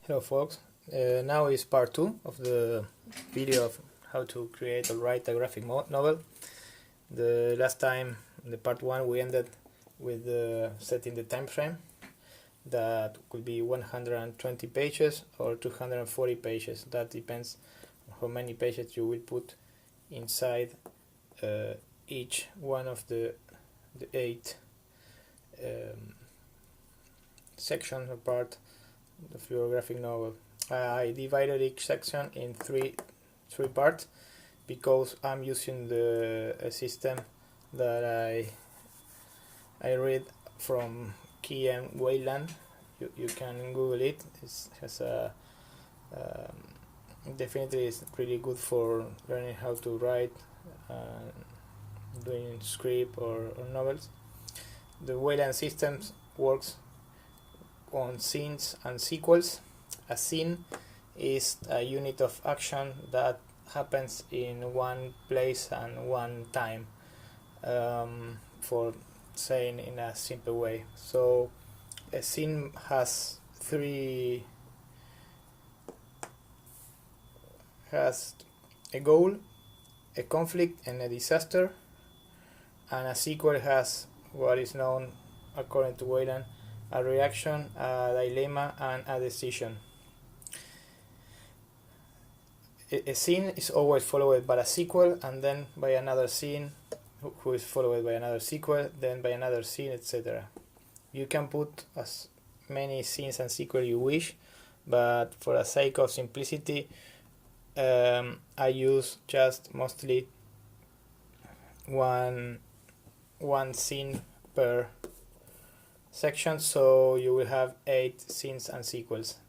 Hello folks, now is part 2 of the video of how to create or write a graphic novel. The last time, in the part 1, we ended with setting the time frame. That could be 120 pages or 240 pages. That depends on how many pages you will put inside each one of the 8 sections or part of your graphic novel. I divided each section in three parts because I'm using a system that I read from K.M Weiland. You can Google it. It has definitely is pretty good for learning how to write, doing script or novels. The Weiland system works on scenes and sequels. A scene is a unit of action that happens in one place and one time, for saying in a simple way. So a scene has a goal, a conflict, and a disaster, and a sequel has what is known, according to Weiland, a reaction, a dilemma, and a decision. A scene is always followed by a sequel, and then by another scene, who is followed by another sequel, then by another scene, etc. You can put as many scenes and sequels you wish, but for the sake of simplicity, I use just mostly one scene per section, so you will have 8 scenes and sequels.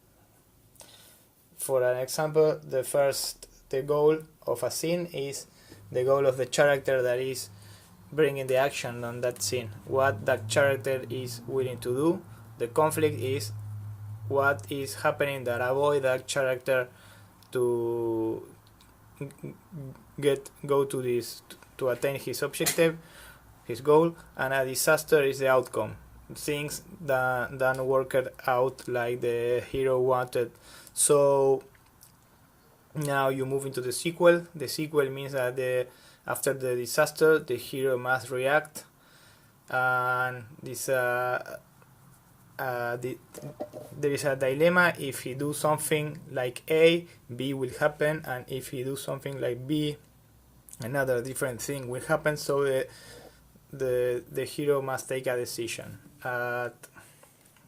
For an example, the goal of a scene is the goal of the character that is bringing the action on that scene, what that character is willing to do. The conflict is what is happening that avoid that character to to attain his objective, his goal, and a disaster is the outcome. Things that don't work out like the hero wanted. So now you move into the sequel. The sequel means that after the disaster, the hero must react, and there is a dilemma. If he do something like A, B will happen, and if he do something like B, another different thing will happen. So the hero must take a decision. At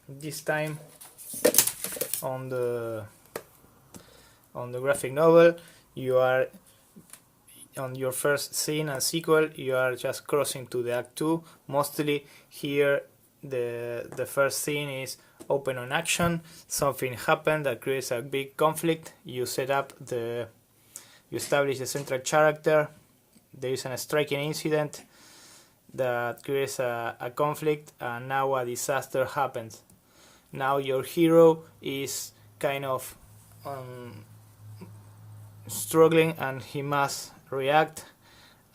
this time, on the graphic novel, you are on your first scene and sequel. You are just crossing to the act 2. Mostly here, the first scene is open on action. Something happened that creates a big conflict. You establish the central character. There is a striking incident that creates a conflict, and now a disaster happens. Now your hero is kind of struggling, and he must react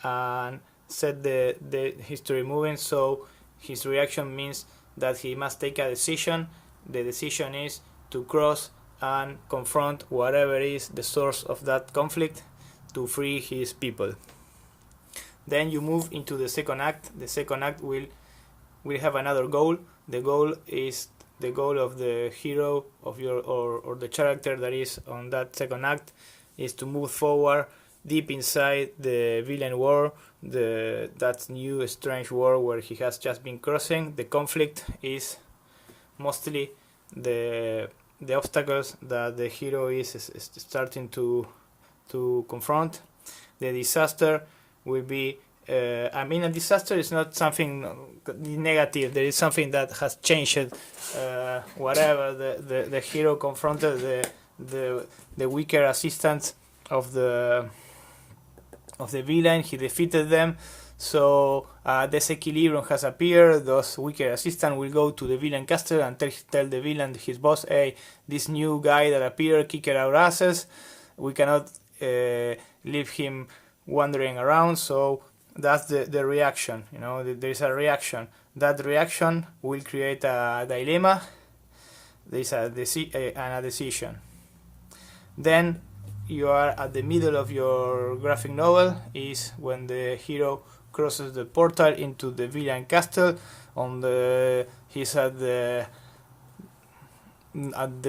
and set the history moving. So his reaction means that he must take a decision. The decision is to cross and confront whatever is the source of that conflict to free his people. Then you move into the second act. The second act will have another goal. The goal is the goal of the hero of your or the character that is on that second act is to move forward deep inside the villain world, that new strange world where he has just been crossing. The conflict is mostly the obstacles that the hero is starting to confront. The disaster will be a disaster is not something negative. There is something that has changed. Whatever the hero confronted the weaker assistants of the villain, he defeated them. So disequilibrium has appeared. Those weaker assistants will go to the villain castle and tell the villain, his boss, hey, this new guy that appeared kicked our asses. We cannot leave him wandering around. So that's the reaction. There is a reaction. That reaction will create a dilemma. there is a decision. Then you are at the middle of your graphic novel is when the hero crosses the portal into the villain castle. He's at the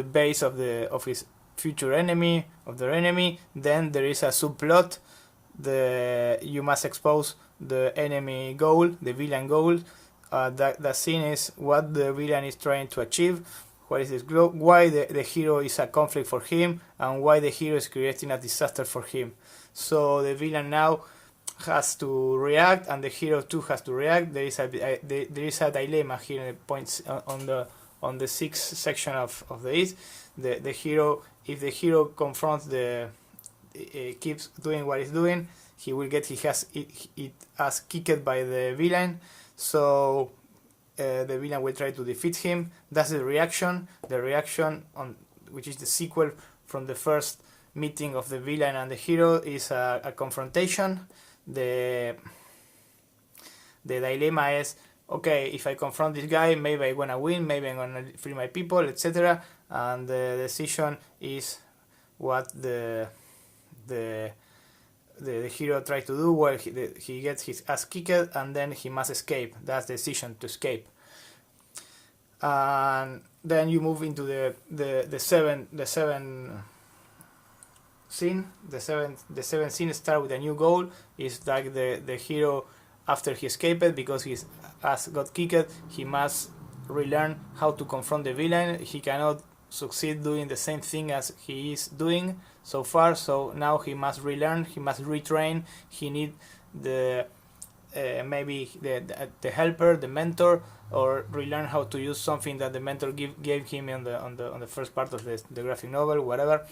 base of his future enemy, of their enemy. Then there is a subplot. You must expose the enemy goal, the villain goal. The scene is what the villain is trying to achieve. What is his goal? Why the hero is a conflict for him, and why the hero is creating a disaster for him. So the villain now has to react, and the hero too has to react. There is a dilemma here in the points on the sixth section of this. The hero, if the hero confronts keeps doing what he's doing, he will get his ass kicked by the villain. So the villain will try to defeat him. That's the reaction. The reaction which is the sequel from the first meeting of the villain and the hero, is a confrontation. The dilemma is, okay, if I confront this guy, maybe I'm gonna win, maybe I'm gonna free my people, etc. And the decision is what the hero tries to do. Well, he gets his ass kicked, and then he must escape. That's the decision, to escape. And then you move into the seven scene. The seventh scene start with a new goal. It's like the hero, after he escaped because his ass got kicked, he must relearn how to confront the villain. He cannot succeed doing the same thing as he is doing so far, so now he must relearn, he must retrain. He need maybe the helper, the mentor, or relearn how to use something that the mentor gave him on the first part of the graphic novel, whatever.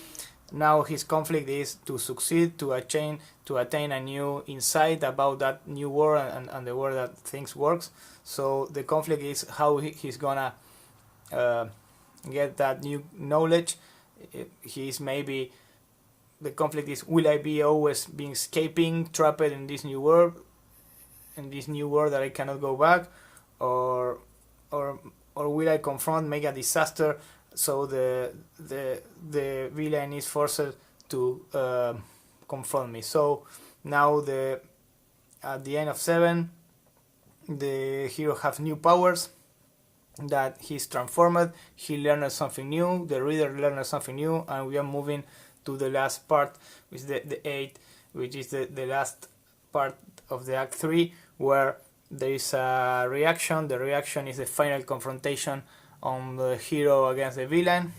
Now his conflict is to succeed, to attain a new insight about that new world and the world that things works. So the conflict is how he's gonna get that new knowledge. The conflict is, will I be always being escaping, trapped in this new world that I cannot go back, or will I confront, make a disaster? So the villain is forced to confront me. So now at the end of 7, the hero has new powers, that he's transformed, he learned something new, the reader learned something new, and we are moving to the last part, which is the 8, which is the last part of the Act 3, where there is a reaction. The reaction is the final confrontation on the hero against the villain,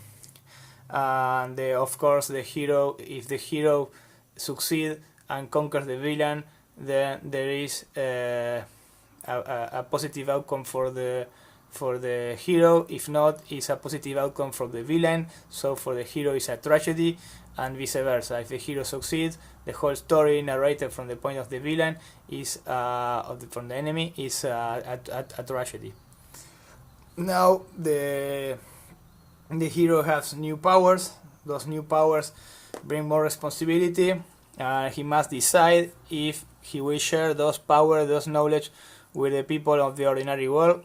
and of course if the hero succeeds and conquers the villain, then there is a positive outcome for the hero. If not, it's a positive outcome for the villain. So for the hero it's a tragedy, and vice versa. If the hero succeeds, the whole story narrated from the point of the villain is from the enemy is a tragedy. Now the hero has new powers. Those new powers bring more responsibility. He must decide if he will share those powers, those knowledge, with the people of the ordinary world.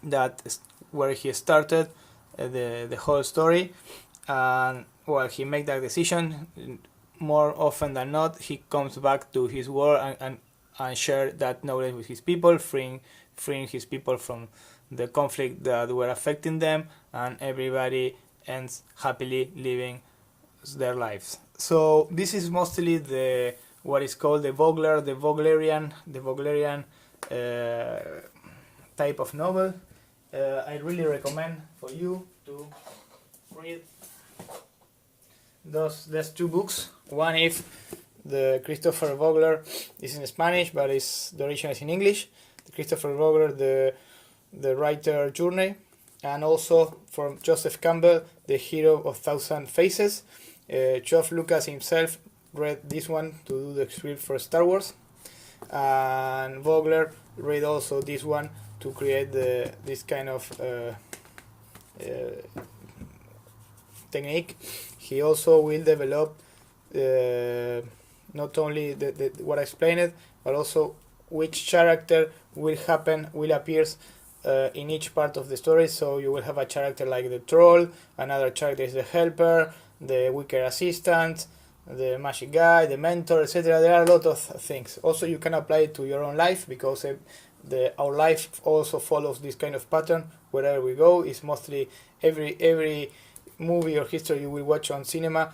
That is where he started the whole story. And well, he makes that decision. More often than not, he comes back to his world and share that knowledge with his people, freeing his people from the conflict that were affecting them, and everybody ends happily living their lives. So this is mostly what is called the Voglerian type of novel. I really recommend for you to read there's 2 books. One is the Christopher Vogler, is in Spanish, but the original is in English. The Christopher Vogler, the writer journey, and also from Joseph Campbell, The Hero of Thousand Faces. Geoff Lucas himself read this one to do the script for Star Wars, and Vogler read also this one to create this kind of technique. He also will develop not only what I explained, but also which character will appear in each part of the story. So you will have a character like the troll, another character is the helper, the weaker assistant, the magic guy, the mentor, etc. There are a lot of things. Also, you can apply it to your own life, because our life also follows this kind of pattern. Wherever we go, it's mostly every movie or history you will watch on cinema,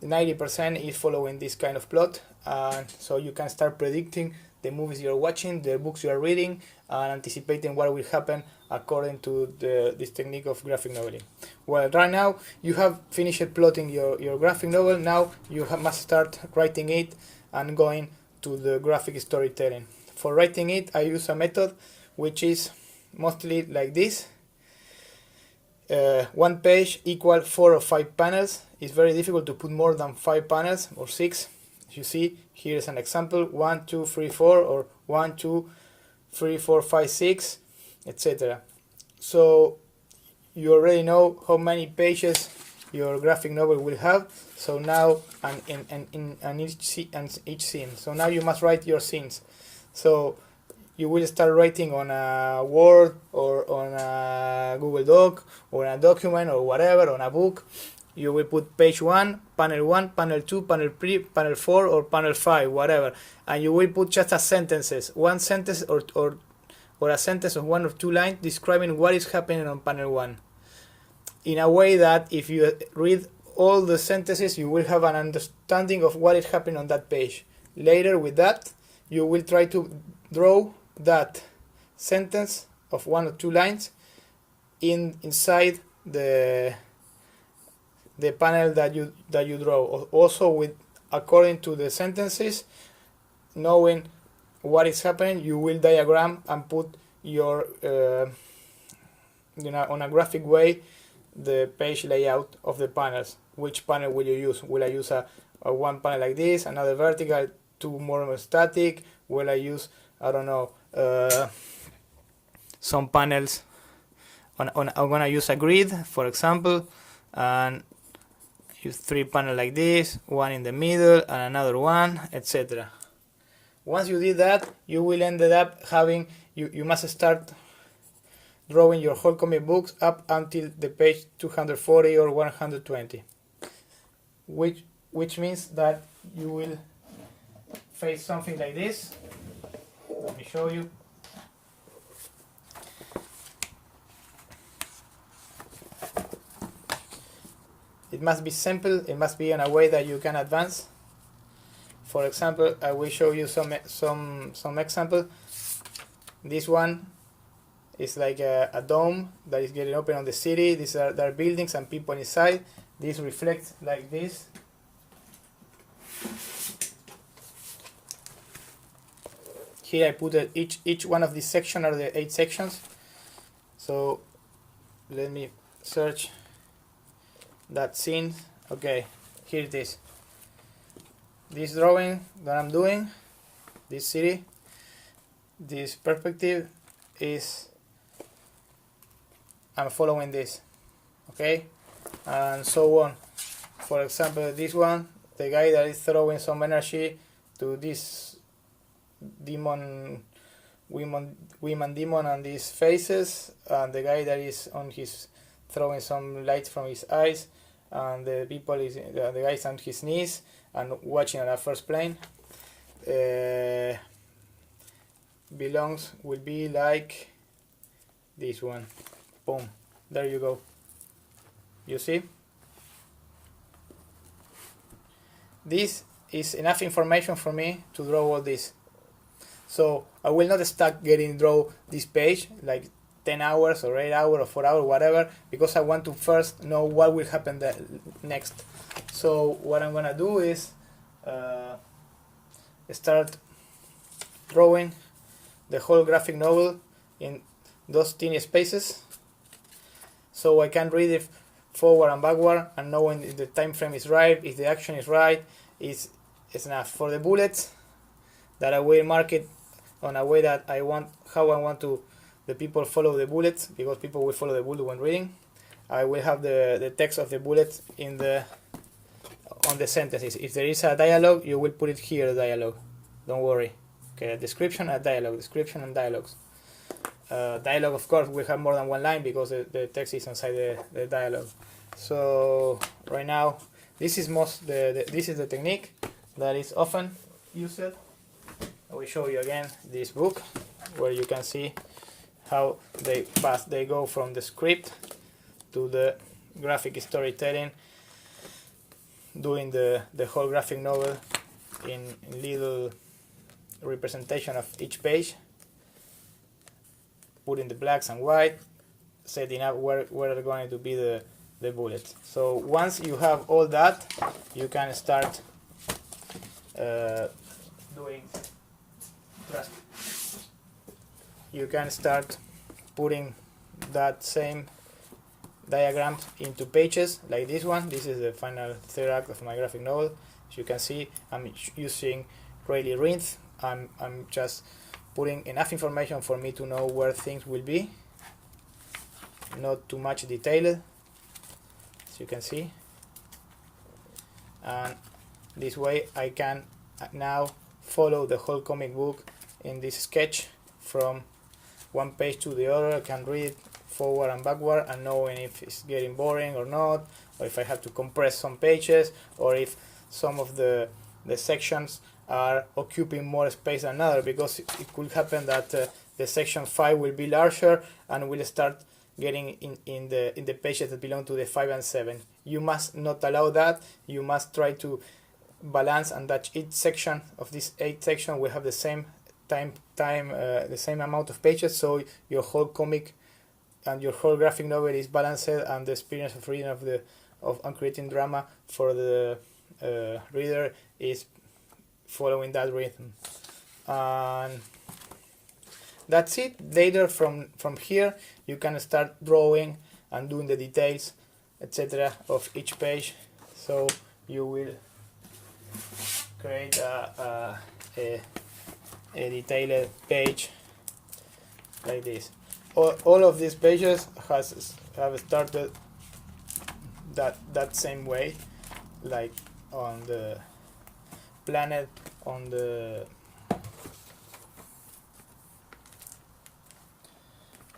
90% is following this kind of plot. So you can start predicting the movies you're watching, the books you are reading, and anticipating what will happen according to this technique of graphic noveling. Well, right now you have finished plotting your graphic novel. Now you must start writing it and going to the graphic storytelling. For writing it, I use a method which is mostly like this. One page equal 4 or 5 panels. It's very difficult to put more than 5 panels or 6. You see, here's an example: 1, 2, 3, 4, or 1, 2, 3, 4, 5, 6, etc. So you already know how many pages your graphic novel will have. So now, and each scene. So now you must write your scenes. So you will start writing on a Word or on a Google Doc or a document or whatever, on a book. You will put page 1, panel 2, panel 3, panel 4, or panel 5, whatever. And you will put just a sentences, one sentence or a sentence of 1 or 2 lines describing what is happening on panel 1. In a way that if you read all the sentences, you will have an understanding of what is happening on that page. Later, with that, you will try to draw that sentence of 1 or 2 lines inside the panel that you draw. Also, with according to the sentences, knowing what is happening, you will diagram and put your on a graphic way the page layout of the panels. Which panel will you use? Will I use a one panel like this, another vertical, 2 more static? Will I use, I don't know, some panels I'm gonna use a grid, for example, and use 3 panels like this, 1 in the middle and another one, etc. Once you did that, you will end up having, you must start drawing your whole comic books up until the page 240 or 120, which means that you will face something like this. Let me show you. It must be simple, it must be in a way that you can advance. For example, I will show you some example. This one is like a dome that is getting open on the city. There are buildings and people inside. This reflects like this. Here I put each one of these sections are the 8 sections. So let me search that scene. Okay, here it is. This drawing that I'm doing, this city, this perspective is, I'm following this, okay, and so on. For example, this one, the guy that is throwing some energy to this women demon on these faces, and the guy that is on his throwing some light from his eyes, and the guy's on his knees and watching on a first plane. Will be like this one. Boom, there you go. You see, this is enough information for me to draw all this. So I will not start draw this page like 10 hours or 8 hours or 4 hours, whatever, because I want to first know what will happen next. So what I'm gonna do is start drawing the whole graphic novel in those teeny spaces, so I can read it forward and backward and knowing if the time frame is right, if the action is right, is enough. For the bullets, that I will mark it on a way that I want, how I want to the people follow the bullets, because people will follow the bullet when reading. I will have the text of the bullets on the sentences. If there is a dialogue, you will put it here, the dialogue. Don't worry. Okay, description and dialogue, description and dialogues. Dialogue, of course, will have more than one line because the text is inside the dialogue. So right now, this is this is the technique that is often used. I will show you again this book where you can see how they go from the script to the graphic storytelling, doing the whole graphic novel in little representation of each page, putting the blacks and white, setting up where are going to be the bullets. So once you have all that, you can start you can start putting that same diagram into pages like this one. This is the final third act of my graphic novel. As you can see, I'm using Rayleigh Rinth. I'm just putting enough information for me to know where things will be, not too much detailed, as you can see. And this way I can now follow the whole comic book in this sketch from one page to the other. I can read forward and backward and knowing if it's getting boring or not, or if I have to compress some pages, or if some of the sections are occupying more space than another, because it could happen that the section 5 will be larger and will start getting in the pages that belong to the 5 and 7. You must not allow that. You must try to balance, and that each section of this 8 section will have the same the same amount of pages, so your whole comic and your whole graphic novel is balanced, and the experience of reading of creating drama for the reader is following that rhythm. And that's it. Later from here you can start drawing and doing the details, etc. of each page. So you will create a detailed page like this. All of these pages have started that same way, like on the planet, on the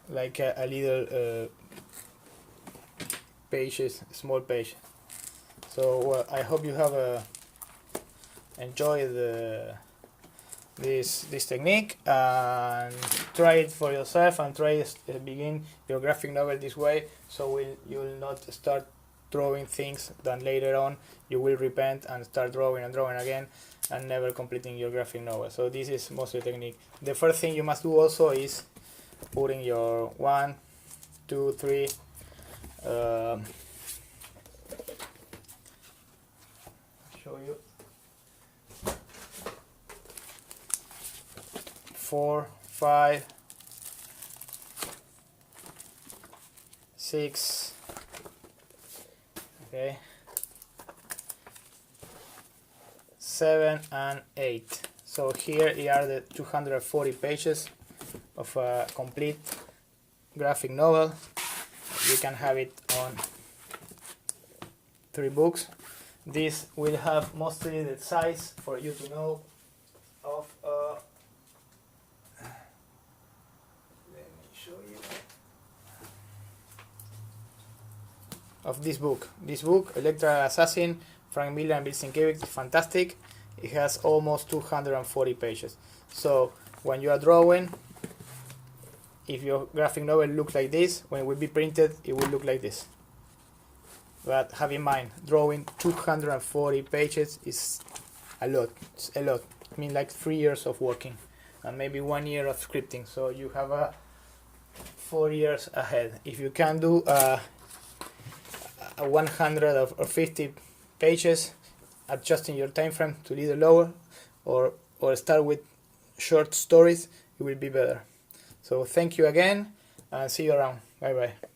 like a little pages, small page. So I hope you have enjoyed this technique, and try it for yourself, and try to begin your graphic novel this way, so you'll not start drawing things that later on you will repent and start drawing and drawing again and never completing your graphic novel. So this is mostly the technique. The first thing you must do also is putting your 1, 2, 3 show you 4, 5, 6, okay, 7 and 8. So here are the 240 pages of a complete graphic novel. You can have it on 3 books. This will have mostly the size for you to know of let me show you of this book. This book, Electoral Assassin, Frank Miller and Bill Sienkiewicz, is fantastic. It has almost 240 pages. So when you are drawing, if your graphic novel looks like this, when it will be printed, it will look like this. But have in mind, drawing 240 pages is a lot. It's a lot. I mean, like 3 years of working and maybe 1 year of scripting. So you have 4 years ahead. If you can do 100 or 50 pages, adjusting your time frame to little lower, or start with short stories, it will be better. So thank you again, and see you around. Bye bye.